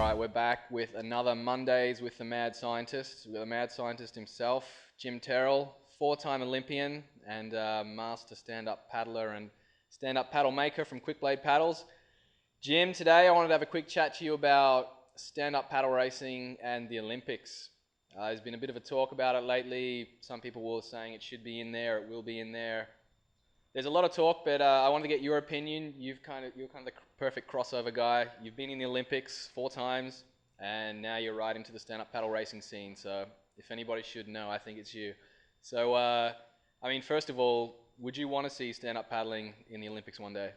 right, we're back with another Mondays with the Mad Scientist. We've got the Mad Scientist himself, Jim Terrell, four-time Olympian and master stand-up paddler and stand-up paddle maker from Quickblade Paddles. Jim, today I wanted to have a quick chat to you about stand-up paddle racing and the Olympics. There's been a bit of a talk about it lately. Some people were saying it should be in there, it will be in there. There's a lot of talk, but I wanted to get your opinion. You're kind of the perfect crossover guy. You've been in the Olympics 4 times, and now you're right into the stand-up paddle racing scene. So if anybody should know, I think it's you. So, I mean, first of all, would you want to see stand-up paddling in the Olympics one day?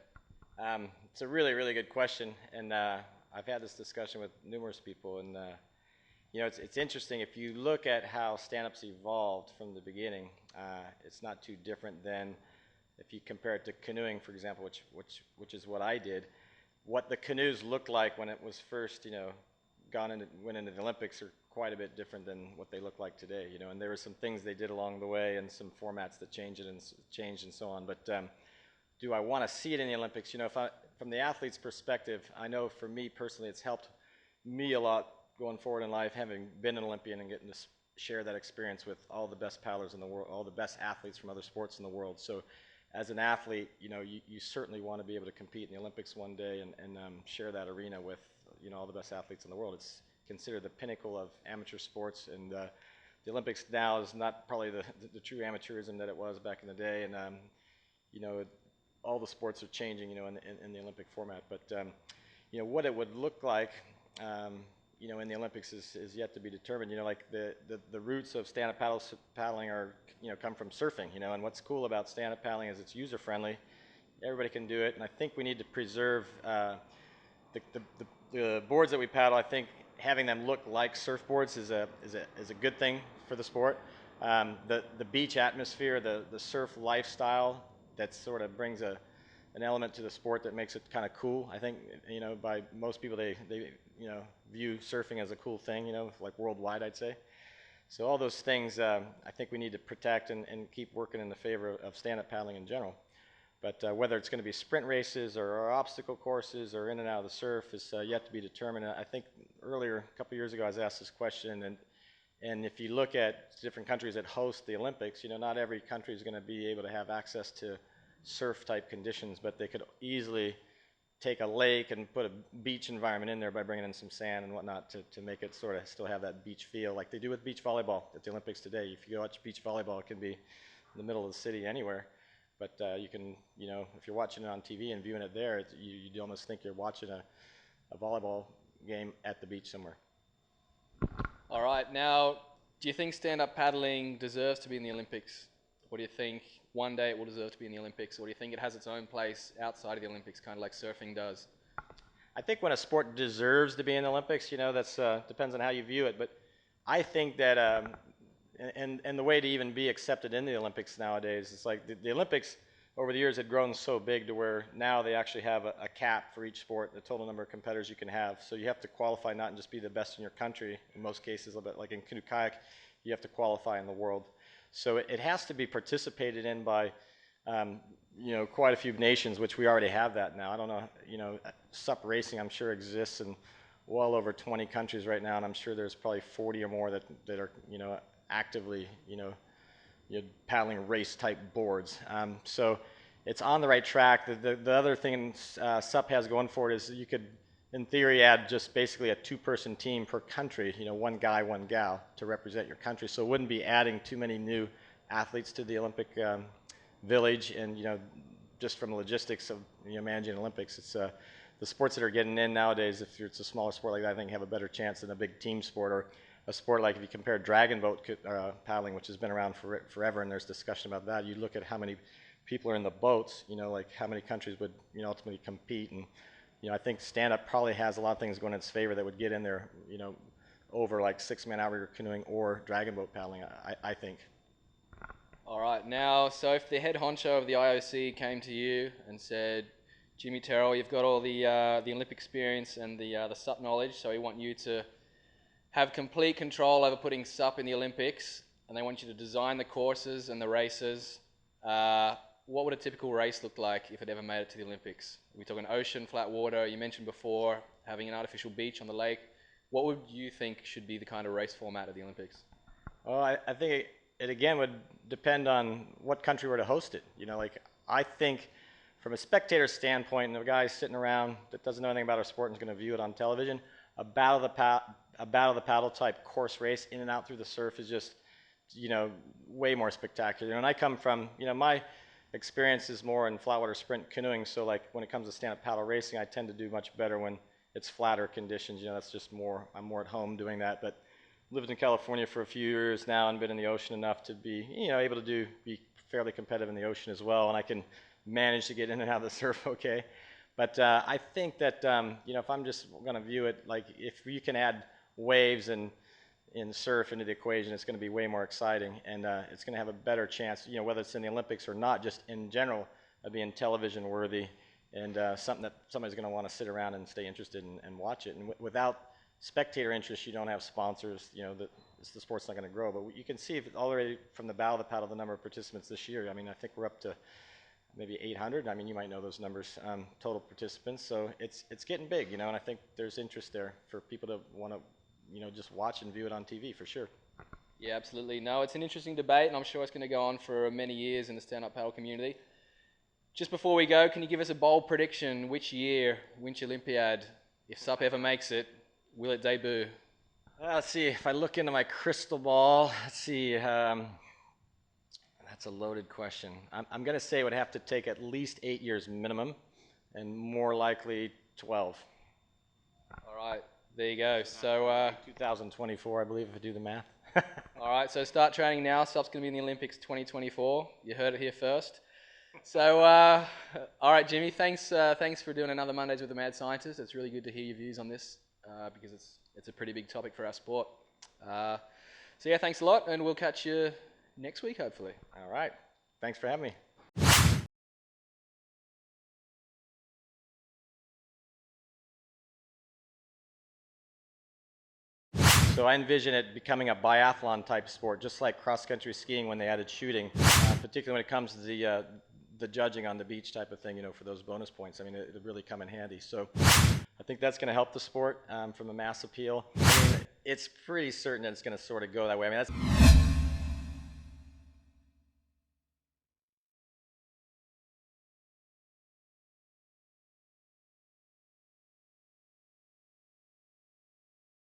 It's a really, really good question, and I've had this discussion with numerous people, and you know, it's interesting. If you look at how stand-up's evolved from the beginning, it's not too different than if you compare it to canoeing, for example, which is what I did. What the canoes looked like when it was first, went into the Olympics are quite a bit different than what they look like today, and there were some things they did along the way and some formats that changed and so on. But do I want to see it in the Olympics? From the athlete's perspective, I know for me personally, it's helped me a lot going forward in life, having been an Olympian and getting to share that experience with all the best paddlers in the world, all the best athletes from other sports in the world. So as an athlete, you certainly want to be able to compete in the Olympics one day and share that arena with, all the best athletes in the world. It's considered the pinnacle of amateur sports, and the Olympics now is not probably the true amateurism that it was back in the day, and all the sports are changing, in the Olympic format. But what it would look like, in the Olympics is yet to be determined. Like the roots of stand-up paddling are, come from surfing, and what's cool about stand-up paddling is it's user-friendly. Everybody can do it, and I think we need to preserve the boards that we paddle. I think having them look like surfboards is a good thing for the sport. The beach atmosphere, the surf lifestyle, that sort of brings an element to the sport that makes it kind of cool. I think, by most people, they view surfing as a cool thing, like worldwide, I'd say. So all those things, I think we need to protect and keep working in the favor of stand-up paddling in general. But whether it's going to be sprint races or obstacle courses or in and out of the surf is yet to be determined. I think earlier, a couple years ago, I was asked this question, and if you look at different countries that host the Olympics, not every country is going to be able to have access to surf-type conditions, but they could easily take a lake and put a beach environment in there by bringing in some sand and whatnot to make it sort of still have that beach feel, like they do with beach volleyball at the Olympics today. If you go watch beach volleyball, it can be in the middle of the city anywhere, but you can, if you're watching it on TV and viewing it there, you almost think you're watching a volleyball game at the beach somewhere. All right, now, do you think stand-up paddling deserves to be in the Olympics? Or do you think one day it will deserve to be in the Olympics? Or do you think it has its own place outside of the Olympics, kind of like surfing does? I think when a sport deserves to be in the Olympics, that's depends on how you view it. But I think that, and the way to even be accepted in the Olympics nowadays, it's like the Olympics over the years had grown so big to where now they actually have a cap for each sport, the total number of competitors you can have. So you have to qualify not just be the best in your country, in most cases, a bit like in canoe kayak, you have to qualify in the world. So it has to be participated in by, quite a few nations, which we already have that now. I don't know, SUP Racing, I'm sure, exists in well over 20 countries right now, and I'm sure there's probably 40 or more that are, actively, paddling race-type boards. So it's on the right track. The other thing SUP has going for it is you could, in theory, add just basically a 2-person team per country, one guy, one gal, to represent your country. So it wouldn't be adding too many new athletes to the Olympic village. And, just from the logistics of managing Olympics, it's the sports that are getting in nowadays, if it's a smaller sport like that, I think have a better chance than a big team sport, or a sport like if you compare dragon boat paddling, which has been around forever, and there's discussion about that. You look at how many people are in the boats, like how many countries would ultimately compete, and I think stand-up probably has a lot of things going in its favor that would get in there, over like 6-man outrigger canoeing or dragon boat paddling, I think. All right, now, so if the head honcho of the IOC came to you and said, Jimmy Terrell, you've got all the Olympic experience and the SUP knowledge, so we want you to have complete control over putting SUP in the Olympics, and they want you to design the courses and the races, what would a typical race look like if it ever made it to the Olympics? Are we talking ocean, flat water? You mentioned before having an artificial beach on the lake. What would you think should be the kind of race format of the Olympics? Well, I think it again would depend on what country were to host it. You know, like I think from a spectator standpoint, and the guy sitting around that doesn't know anything about our sport and is going to view it on television, a battle of the paddle type course race in and out through the surf is just, you know, way more spectacular. And I come from, you know, my experience is more in flatwater sprint canoeing, so like when it comes to stand-up paddle racing, I tend to do much better when it's flatter conditions. You know, that's just more, I'm more at home doing that. But lived in California for a few years now and been in the ocean enough to be, you know, able to be fairly competitive in the ocean as well, and I can manage to get in and out of the surf okay. But I think that, you know, if I'm just going to view it, like if you can add waves and in surf into the equation, it's going to be way more exciting, and it's going to have a better chance, you know, whether it's in the Olympics or not, just in general, of being television worthy, and something that somebody's going to want to sit around and stay interested in and watch it. And without spectator interest, you don't have sponsors, you know, the sport's not going to grow. But you can see already from the bow of the paddle the number of participants this year. I mean, I think we're up to maybe 800. I mean, you might know those numbers, total participants. So it's getting big, you know, and I think there's interest there for people to want to, you know, just watch and view it on TV for sure. Yeah, absolutely. No, it's an interesting debate, and I'm sure it's going to go on for many years in the stand-up paddle community. Just before we go, can you give us a bold prediction? Which year, Winch Olympiad, if SUP ever makes it, will it debut? Let's see, if I look into my crystal ball, let's see, that's a loaded question. I'm going to say it would have to take at least 8 years minimum, and more likely 12. All right, there you go. So 2024, I believe, if I do the math. all right, so start training now. SUP's going to be in the Olympics 2024. You heard it here first. So, all right, Jimmy, thanks for doing another Mondays with the Mad Scientist. It's really good to hear your views on this because it's a pretty big topic for our sport. So yeah, thanks a lot, and we'll catch you next week, hopefully. All right, thanks for having me. So I envision it becoming a biathlon type sport, just like cross-country skiing when they added shooting, particularly when it comes to the judging on the beach type of thing, you know, for those bonus points. I mean, it'll really come in handy. So I think that's going to help the sport from a mass appeal. I mean, it's pretty certain that it's going to sort of go that way. I mean, that's